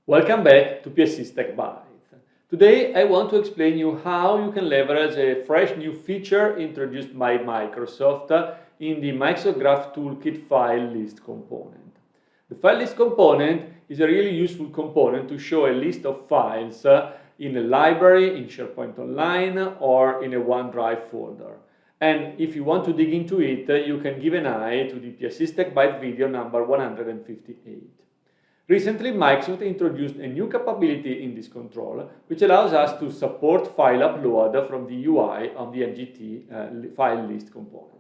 Welcome back to PSC Tech Byte. Today I want to explain you how you can leverage a fresh new feature introduced by Microsoft in the Microsoft Graph Toolkit file list component. The file list component is a really useful component to show a list of files in a library, in SharePoint Online, or in a OneDrive folder. And if you want to dig into it, you can give an eye to the PSC Tech Byte video number 158. Recently, Microsoft introduced a new capability in this control, which allows us to support file upload from the UI of the MGT file list component.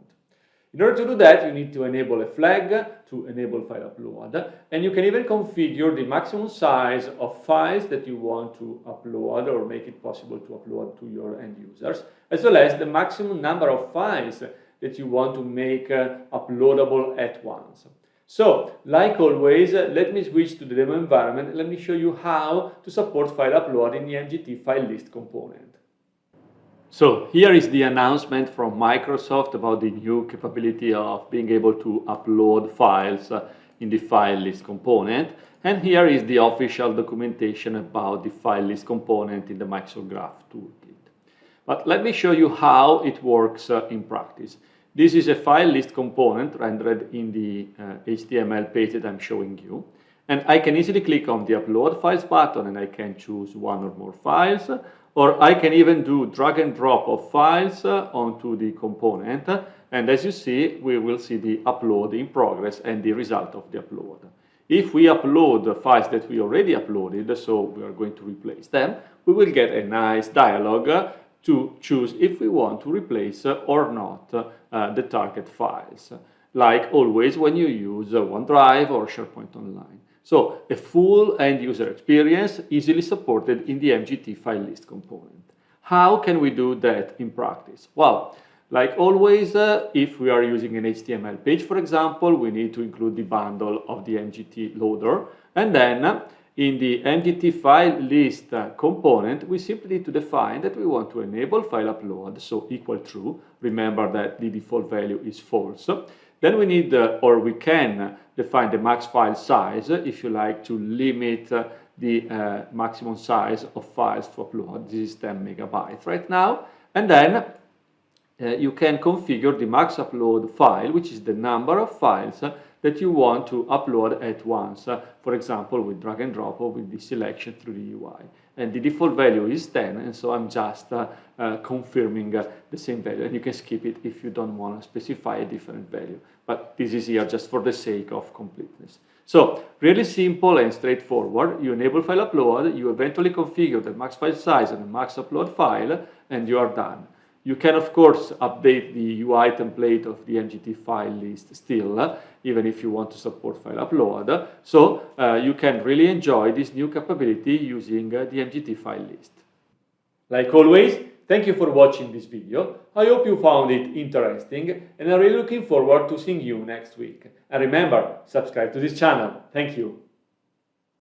In order to do that, you need to enable a flag to enable file upload, and you can even configure the maximum size of files that you want to upload or make it possible to upload to your end users, as well as the maximum number of files that you want to make uploadable at once. So, like always, let me switch to the demo environment and let me show you how to support file upload in the MGT file list component. So, here is the announcement from Microsoft about the new capability of being able to upload files in the file list component. And here is the official documentation about the file list component in the Microsoft Graph Toolkit. But let me show you how it works in practice. This is a file list component rendered in the HTML page that I'm showing you. And I can easily click on the Upload Files button and I can choose one or more files. Or I can even do drag and drop of files onto the component. And as you see, we will see the upload in progress and the result of the upload. If we upload the files that we already uploaded, so we are going to replace them, we will get a nice dialog to choose if we want to replace or not the target files, like always when you use OneDrive or SharePoint Online. So a full end-user experience easily supported in the MGT file list component. How can we do that in practice? Well, like always, if we are using an HTML page, for example, we need to include the bundle of the MGT loader, and then in the MGT file list component, we simply need to define that we want to enable file upload, so equal true. Remember that the default value is false. Then we need, or we can define the max file size if you like to limit the maximum size of files to upload. This is 10 megabytes right now. And then you can configure the max upload file, which is the number of files that you want to upload at once, for example, with drag and drop or with the selection through the UI. And the default value is 10, and so I'm just confirming the same value. And you can skip it if you don't want to specify a different value. But this is here just for the sake of completeness. So, really simple and straightforward. You enable file upload, you eventually configure the max file size and the max upload file, and you are done. You can, of course, update the UI template of the MGT file list still, even if you want to support file upload. So you can really enjoy this new capability using the MGT file list. Like always, thank you for watching this video. I hope you found it interesting, and I'm really looking forward to seeing you next week. And remember, subscribe to this channel. Thank you.